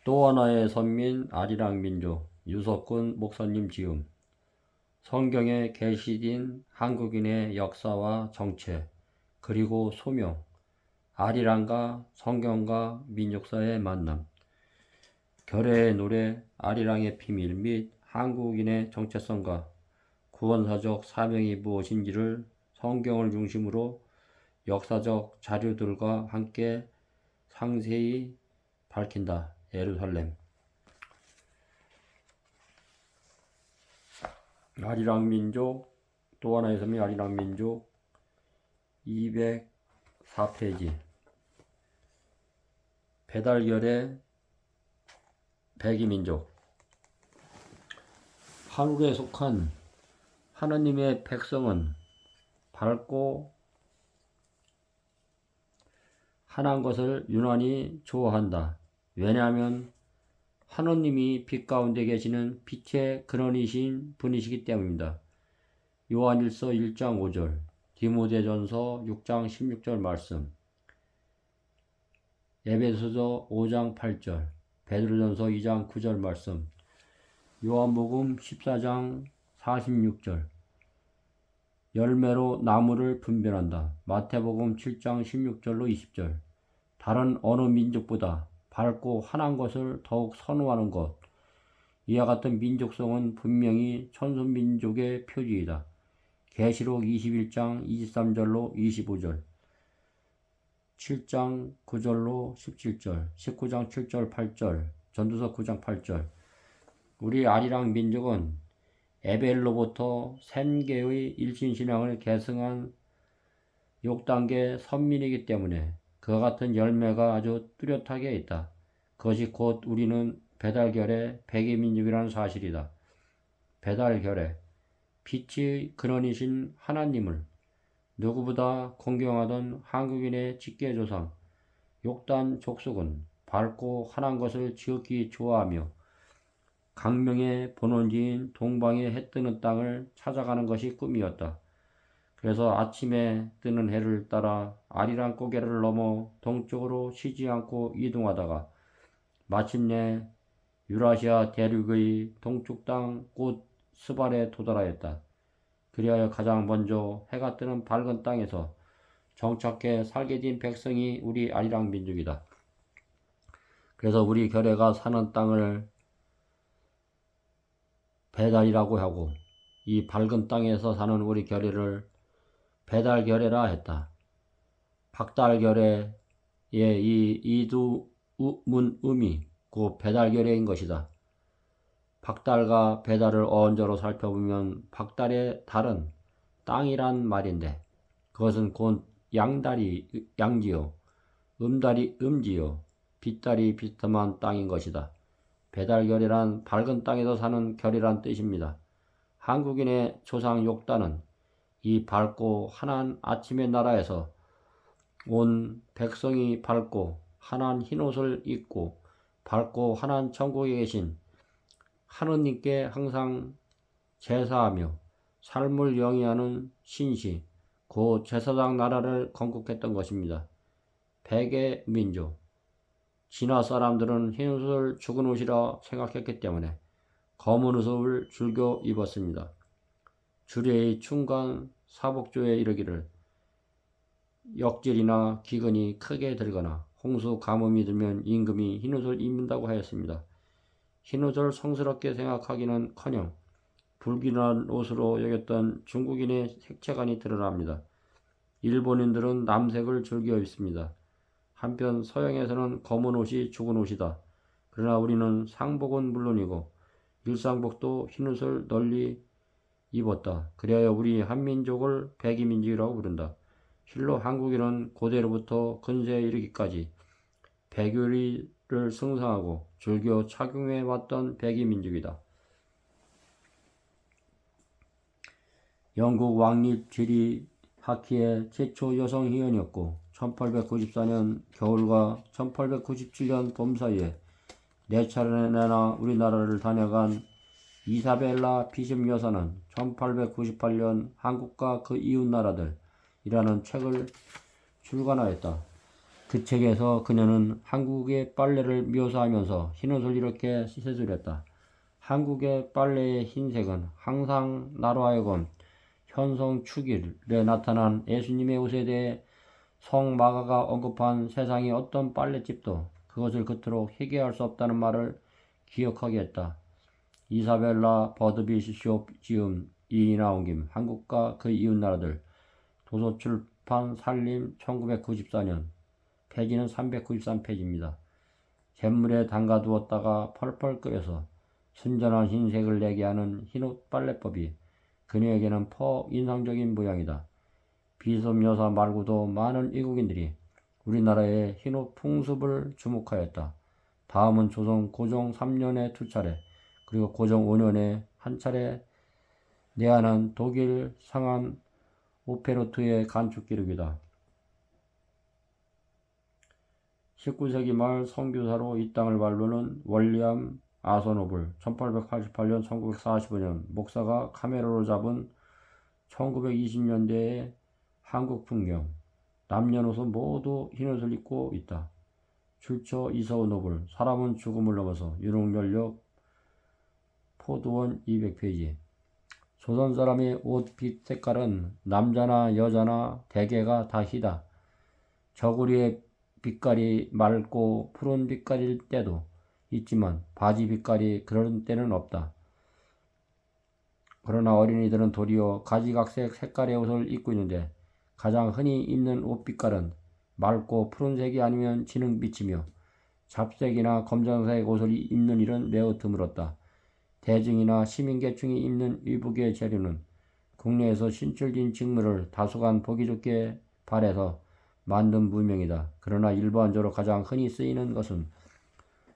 또 하나의 선민 아리랑 민족 유석근 목사님 지음. 성경에 계시된 한국인의 역사와 정체 그리고 소명, 아리랑과 성경과 민족사의 만남, 결의의 노래 아리랑의 비밀 및 한국인의 정체성과 구원사적 사명이 무엇인지를 성경을 중심으로 역사적 자료들과 함께 상세히 밝힌다. 예루살렘. 아리랑 민족, 또 하나의 섬이 아리랑 민족 204페이지. 배달결의 백이민족. 한국에 속한 하느님의 백성은 밝고 환한 것을 유난히 좋아한다. 왜냐하면 하느님이 빛 가운데 계시는 빛의 근원이신 분이시기 때문입니다. 요한일서 1장 5절, 디모데전서 6장 16절 말씀, 에베소서 5장 8절, 베드로전서 2장 9절 말씀, 요한복음 14장 46절, 열매로 나무를 분별한다. 마태복음 7장 16절로 20절, 다른 어느 민족보다 밝고 환한 것을 더욱 선호하는 것. 이와 같은 민족성은 분명히 천손민족의 표지이다. 계시록 21장 23절로 25절, 7장 9절로 17절, 19장 7절 8절, 전도서 9장 8절. 우리 아리랑 민족은 에벨로부터 샌계의 일신신앙을 계승한 6단계 선민이기 때문에 그와 같은 열매가 아주 뚜렷하게 있다. 그것이 곧 우리는 배달결의 백이민족이라는 사실이다. 배달결의 빛의 근원이신 하나님을 누구보다 공경하던 한국인의 직계조상 6단 족속은 밝고 환한 것을 지극히 좋아하며 강명의 본원지인 동방의 해 뜨는 땅을 찾아가는 것이 꿈이었다. 그래서 아침에 뜨는 해를 따라 아리랑 고개를 넘어 동쪽으로 쉬지 않고 이동하다가 마침내 유라시아 대륙의 동쪽 땅 곧 스발에 도달하였다. 그리하여 가장 먼저 해가 뜨는 밝은 땅에서 정착해 살게 된 백성이 우리 아리랑 민족이다. 그래서 우리 결혜가 사는 땅을 배달이라고 하고 이 밝은 땅에서 사는 우리 결혜를 배달결혜라 했다. 박달결혜의 이 이두문음이 곧 배달결혜인 것이다. 박달과 배달을 어원저로 살펴보면 박달의 달은 땅이란 말인데 그것은 곧 양달이 양지요, 음달이 음지요, 빛달이 비스듬한 땅인 것이다. 배달결이란 밝은 땅에서 사는 결이란 뜻입니다. 한국인의 조상 욕단은 이 밝고 환한 아침의 나라에서 온 백성이 밝고 환한 흰옷을 입고 밝고 환한 천국에 계신 하느님께 항상 제사하며 삶을 영위하는 신시, 고 제사장 나라를 건국했던 것입니다. 백의 민족, 진화 사람들은 흰옷을 죽은 옷이라 생각했기 때문에 검은 옷을 즐겨 입었습니다. 주례의 충간 사복조에 이르기를 역질이나 기근이 크게 들거나 홍수 가뭄이 들면 임금이 흰옷을 입는다고 하였습니다. 흰옷을 성스럽게 생각하기는커녕 불길한 옷으로 여겼던 중국인의 색채관이 드러납니다. 일본인들은 남색을 즐겨 입습니다. 한편 서양에서는 검은 옷이 죽은 옷이다. 그러나 우리는 상복은 물론이고 일상복도 흰옷을 널리 입었다. 그리하여 우리 한민족을 백이민족이라고 부른다. 실로 한국인은 고대로부터 근세에 이르기까지 백요리를 승상하고 즐겨 착용해 왔던 백이민족이다. 영국 왕립 지리 학회의 최초 여성 회원이었고 1894년 겨울과 1897년 봄 사이에 4차례나 우리나라를 다녀간 이사벨라 비숍 여사는 1898년 한국과 그 이웃나라들 이라는 책을 출간하였다. 그 책에서 그녀는 한국의 빨래를 묘사하면서 흰옷을 이렇게 세술했다. 한국의 빨래의 흰색은 항상 나로 하여금 현성축일에 나타난 예수님의 옷에 대해 성마가가 언급한 세상의 어떤 빨랫집도 그것을 겉으로 회개할 수 없다는 말을 기억하게 했다. 이사벨라 버드비시 쇼 지음 이나온김 한국과 그 이웃나라들 도서출판 살림 1994년 페이지는 393페이지입니다. 잿물에 담가두었다가 펄펄 끓여서 순전한 흰색을 내게 하는 흰옷 빨래법이 그녀에게는 인상적인 모양이다. 비숍 여사 말고도 많은 외국인들이 우리나라의 흰옷 풍습을 주목하였다. 다음은 조선 고종 3년에 2차례 그리고 고종 5년에 한 차례 내한한 독일 상한 오페로트의 간축 기록이다. 19세기 말 선교사로 이 땅을 발로는 월리엄 아서노블 1888년 1945년 목사가 카메라로 잡은 1920년대의 한국 풍경 남녀노소 모두 흰옷을 입고 있다. 출처 이서우 노블 사람은 죽음을 넘어서 유록연력 포도원 200페이지 조선 사람의 옷빛 색깔은 남자나 여자나 대개가 다 희다. 저고리의 빛깔이 맑고 푸른 빛깔일 때도 있지만 바지 빛깔이 그런 때는 없다. 그러나 어린이들은 도리어 가지각색 색깔의 옷을 입고 있는데 가장 흔히 입는 옷 빛깔은 맑고 푸른색이 아니면 진흙빛이며 잡색이나 검정색 옷을 입는 일은 매우 드물었다. 대중이나 시민계층이 입는 의복의 재료는 국내에서 신출진 직물을 다소간 보기 좋게 발해서 만든 무명이다. 그러나 일반적으로 가장 흔히 쓰이는 것은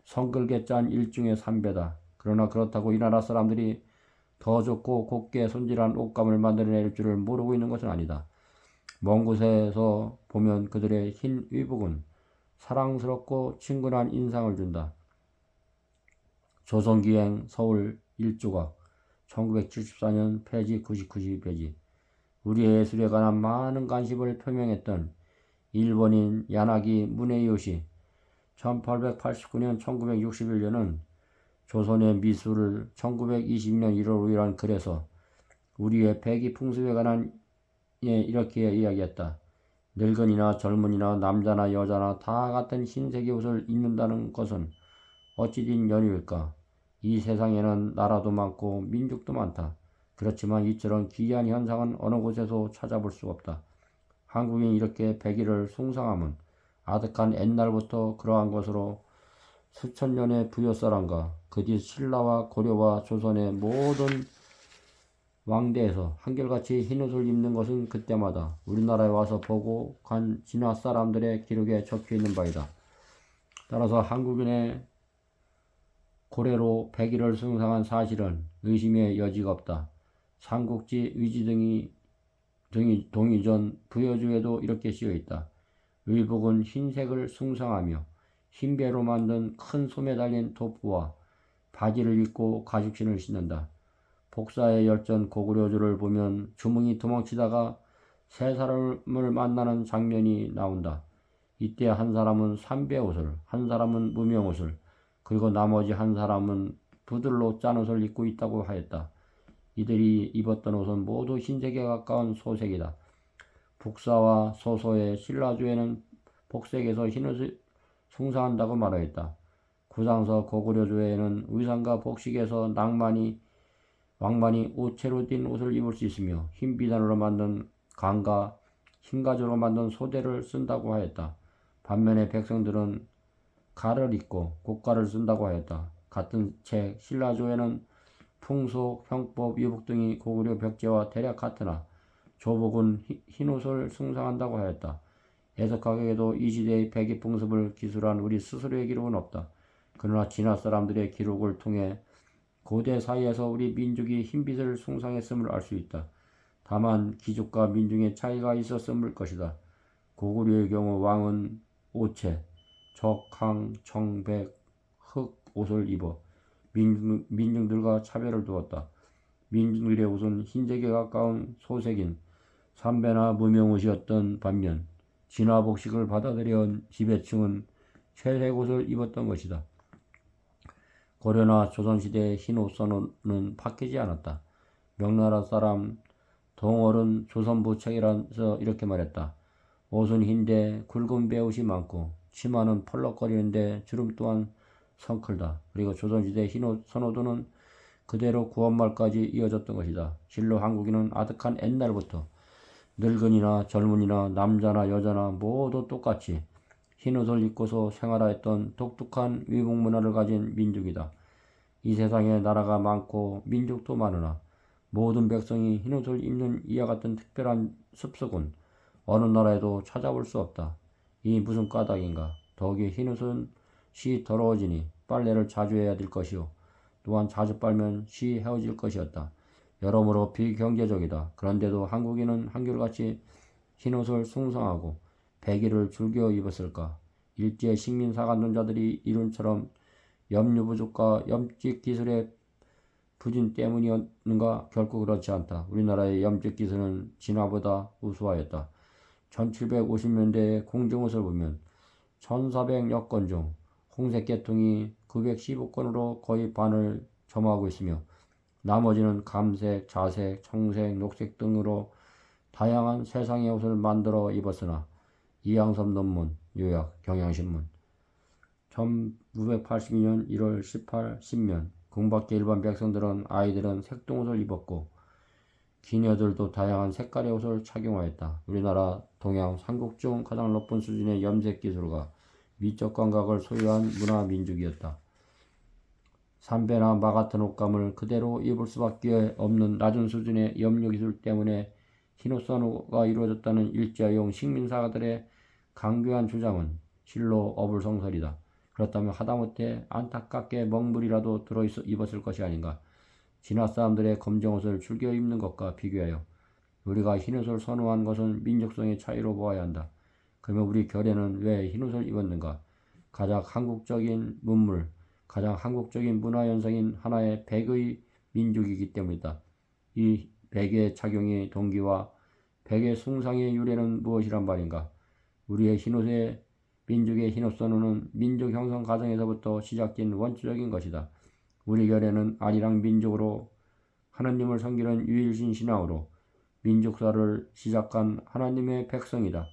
성글게 짠 일중의 삼배다. 그러나 그렇다고 이 나라 사람들이 더 좋고 곱게 손질한 옷감을 만들어낼 줄을 모르고 있는 것은 아니다. 먼 곳에서 보면 그들의 흰 의복은 사랑스럽고 친근한 인상을 준다. 조선기행 서울 1조각 1974년 페이지 99페이지 우리의 예술에 관한 많은 관심을 표명했던 일본인 야나기 무네요시 1889년 1961년은 조선의 미술을 1922년 1월 5일한 글에서 우리의 백이 풍습에 관한 이렇게 이야기했다. 늙은이나 젊은이나 남자나 여자나 다 같은 흰색의 옷을 입는다는 것은 어찌 된 연유일까? 이 세상에는 나라도 많고 민족도 많다. 그렇지만 이처럼 기이한 현상은 어느 곳에서 찾아볼 수 없다. 한국인이 이렇게 백일을 숭상함은 아득한 옛날부터 그러한 것으로 수천 년의 부여사람과 그 뒤 신라와 고려와 조선의 모든 왕대에서 한결같이 흰옷을 입는 것은 그때마다 우리나라에 와서 보고 간 진화 사람들의 기록에 적혀있는 바이다. 따라서 한국인의 고래로 백일을 숭상한 사실은 의심의 여지가 없다. 삼국지 동의전 부여주에도 이렇게 쓰여있다. 의복은 흰색을 숭상하며 흰배로 만든 큰 솜에 달린 도포와 바지를 입고 가죽신을 신는다. 복사의 열전 고구려주를 보면 주몽이 도망치다가 세 사람을 만나는 장면이 나온다. 이때 한 사람은 삼배옷을, 한 사람은 무명옷을, 그리고 나머지 한 사람은 부들로 짠 옷을 입고 있다고 하였다. 이들이 입었던 옷은 모두 흰색에 가까운 소색이다. 북사와 소소의 신라주에는 복색에서 흰옷을 숭상한다고 말하였다. 구상서 고구려주에는 의상과 복식에서 왕만이 옷채로 띤 옷을 입을 수 있으며 흰 비단으로 만든 강과 흰가지로 만든 소대를 쓴다고 하였다. 반면에 백성들은 가를 입고 고가를 쓴다고 하였다. 같은 책 신라조에는 풍속, 형법, 유복 등이 고구려 벽제와 대략 같으나 조복은 흰옷을 숭상한다고 하였다. 해석하기에도 이 시대의 백의 풍습을 기술한 우리 스스로의 기록은 없다. 그러나 진화 사람들의 기록을 통해 고대 사이에서 우리 민족이 흰빛을 숭상했음을 알 수 있다. 다만 귀족과 민중의 차이가 있었음을 것이다. 고구려의 경우 왕은 오체, 적, 항, 청, 백, 흑 옷을 입어 민중들과 차별을 두었다. 민중들의 옷은 흰색에 가까운 소색인 삼배나 무명옷이었던 반면 진화 복식을 받아들여온 지배층은 채색 옷을 입었던 것이다. 고려나 조선시대의 흰옷 선호는 바뀌지 않았다. 명나라 사람 동월은 조선부책이라서 이렇게 말했다. 옷은 흰데 굵은 배옷이 많고 치마는 펄럭거리는데 주름 또한 성클다. 그리고 조선시대 흰옷 선호도는 그대로 구원말까지 이어졌던 것이다. 실로 한국인은 아득한 옛날부터 늙은이나 젊은이나 남자나 여자나 모두 똑같이 흰옷을 입고서 생활하였던 독특한 위복문화를 가진 민족이다. 이 세상에 나라가 많고 민족도 많으나 모든 백성이 흰옷을 입는 이와 같은 특별한 습속은 어느 나라에도 찾아볼 수 없다. 이 무슨 까닭인가. 더욱이 흰옷은 시 더러워지니 빨래를 자주 해야 될 것이요. 또한 자주 빨면 시 헤어질 것이었다. 여러모로 비경제적이다. 그런데도 한국인은 한결같이 흰옷을 숭상하고 백일을 즐겨 입었을까? 일제 식민사관론자들이 이룬처럼 염류 부족과 염직 기술의 부진 때문이었는가? 결코 그렇지 않다. 우리나라의 염직 기술은 진화보다 우수하였다. 1750년대의 공정옷을 보면 1400여 건 중 홍색 계통이 915건으로 거의 반을 점하고 있으며 나머지는 감색, 자색, 청색, 녹색 등으로 다양한 세상의 옷을 만들어 입었으나 이양섭 논문, 요약, 경향신문 1982년 1월 18, 10면 궁밖의 일반 백성들은 아이들은 색동옷을 입었고 기녀들도 다양한 색깔의 옷을 착용하였다. 우리나라 동양 삼국 중 가장 높은 수준의 염색 기술과 미적 감각을 소유한 문화 민족이었다. 삼배나 마 같은 옷감을 그대로 입을 수밖에 없는 낮은 수준의 염료 기술 때문에 흰옷 선호가 이루어졌다는 일제형 식민사가들의 강교한 주장은 실로 어불성설이다. 그렇다면 하다못해 안타깝게 먹물이라도 들어 입었을 것이 아닌가. 진화 사람들의 검정옷을 즐겨 입는 것과 비교하여 우리가 흰옷을 선호한 것은 민족성의 차이로 보아야 한다. 그러면 우리 결에는 왜 흰옷을 입었는가? 가장 한국적인 문물, 가장 한국적인 문화현상인 하나의 백의 민족이기 때문이다. 이 백의 착용의 동기와 백의 숭상의 유래는 무엇이란 말인가? 우리의 흰옷의 민족의 흰옷 선호는 민족 형성 과정에서부터 시작된 원초적인 것이다. 우리 결에는 아리랑 민족으로 하나님을 섬기는 유일신 신앙으로 민족사를 시작한 하나님의 백성이다.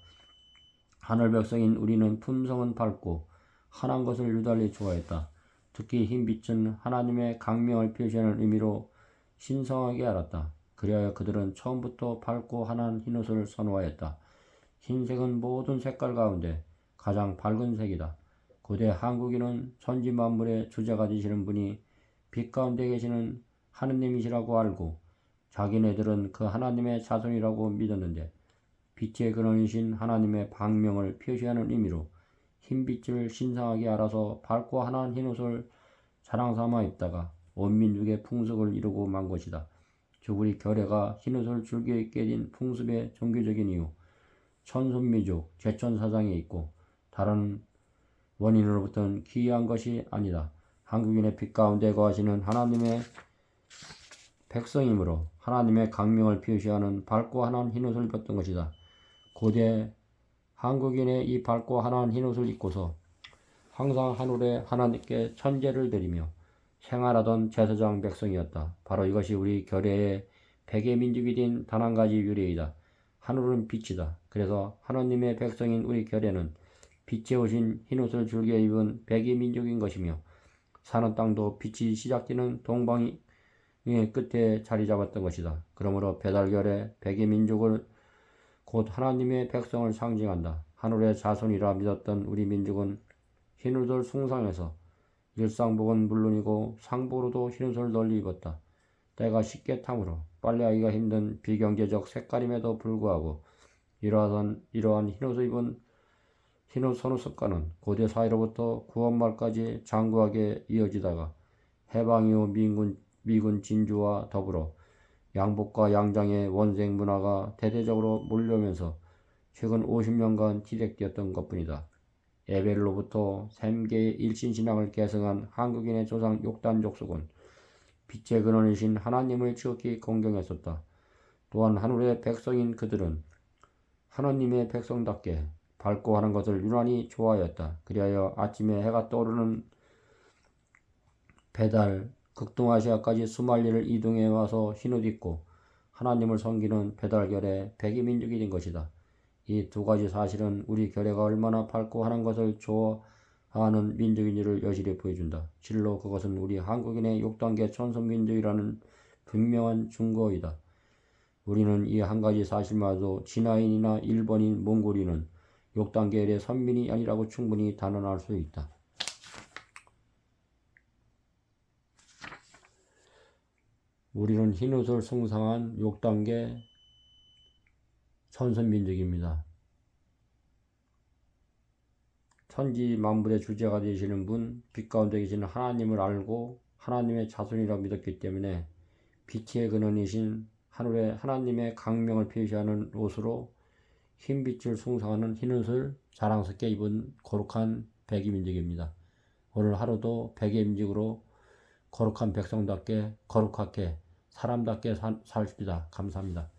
하늘 백성인 우리는 품성은 밝고 환한 것을 유달리 좋아했다. 특히 흰빛은 하나님의 강명을 표시하는 의미로 신성하게 알았다. 그리하여 그들은 처음부터 밝고 환한 흰옷을 선호하였다. 흰색은 모든 색깔 가운데 가장 밝은 색이다. 고대 한국인은 천지 만물의 주자가 되시는 분이 빛 가운데 계시는 하느님이시라고 알고 자기네들은 그 하나님의 자손이라고 믿었는데 빛의 근원이신 하나님의 방명을 표시하는 의미로 흰빛을 신성하게 알아서 밝고 환한 흰옷을 자랑삼아 입다가 온 민족의 풍습을 이루고 만 것이다. 즉 우리 결례가 흰옷을 즐겨 입게 된 풍습의 종교적인 이유 천손미족 제천사상에 있고 다른 원인으로부터는 기이한 것이 아니다. 한국인의 빛 가운데 거하시는 하나님의 백성이므로 하나님의 강명을 표시하는 밝고 환한 흰옷을 입었던 것이다. 고대 한국인의 이 밝고 환한 흰옷을 입고서 항상 하늘에 하나님께 천제를 드리며 생활하던 제사장 백성이었다. 바로 이것이 우리 결례의 백의 민족이 된 단 한 가지 유래이다. 하늘은 빛이다. 그래서 하나님의 백성인 우리 결례는 빛에 오신 흰옷을 즐겨 입은 백의 민족인 것이며 사는 땅도 빛이 시작되는 동방의 끝에 자리 잡았던 것이다. 그러므로 배달결의 백의 민족을 곧 하나님의 백성을 상징한다. 하늘의 자손이라 믿었던 우리 민족은 흰옷을 숭상해서 일상복은 물론이고 상복으로도 흰옷을 널리 입었다. 때가 쉽게 타므로 빨래하기가 힘든 비경제적 색깔임에도 불구하고 이러한 흰옷을 입은 흰옷 선호 습관은 고대 사회로부터 구원말까지 장구하게 이어지다가 해방 이후 미군 진주와 더불어 양복과 양장의 원색 문화가 대대적으로 몰려오면서 최근 50년간 지속되었던 것뿐이다. 에벨로부터 샘계의 일신신앙을 계승한 한국인의 조상 욕단 족속은 빛의 근원이신 하나님을 지극히 공경했었다. 또한 하늘의 백성인 그들은 하나님의 백성답게 밝고 하는 것을 유난히 좋아하였다. 그리하여 아침에 해가 떠오르는 배달, 극동아시아까지 수말리를 이동해 와서 흰옷 입고 하나님을 섬기는 배달결의 백이민족이 된 것이다. 이 두 가지 사실은 우리 결례가 얼마나 밝고 하는 것을 좋아하는 민족인지를 여실히 보여준다. 실로 그것은 우리 한국인의 6단계 천선민족이라는 분명한 증거이다. 우리는 이 한 가지 사실마저도 진화인이나 일본인, 몽골인은 6단계의 선민이 아니라고 충분히 단언할 수 있다. 우리는 흰옷을 숭상한 6단계 천선민족입니다. 천지 만물의 주제가 되시는 분, 빛 가운데 계시는 하나님을 알고 하나님의 자손이라 믿었기 때문에 빛의 근원이신 하늘의 하나님의 강명을 표시하는 옷으로 흰빛을 숭상하는 흰옷을 자랑스럽게 입은 거룩한 백이민족입니다. 오늘 하루도 백이민족으로 거룩한 백성답게 거룩하게 사람답게 삽시다. 감사합니다.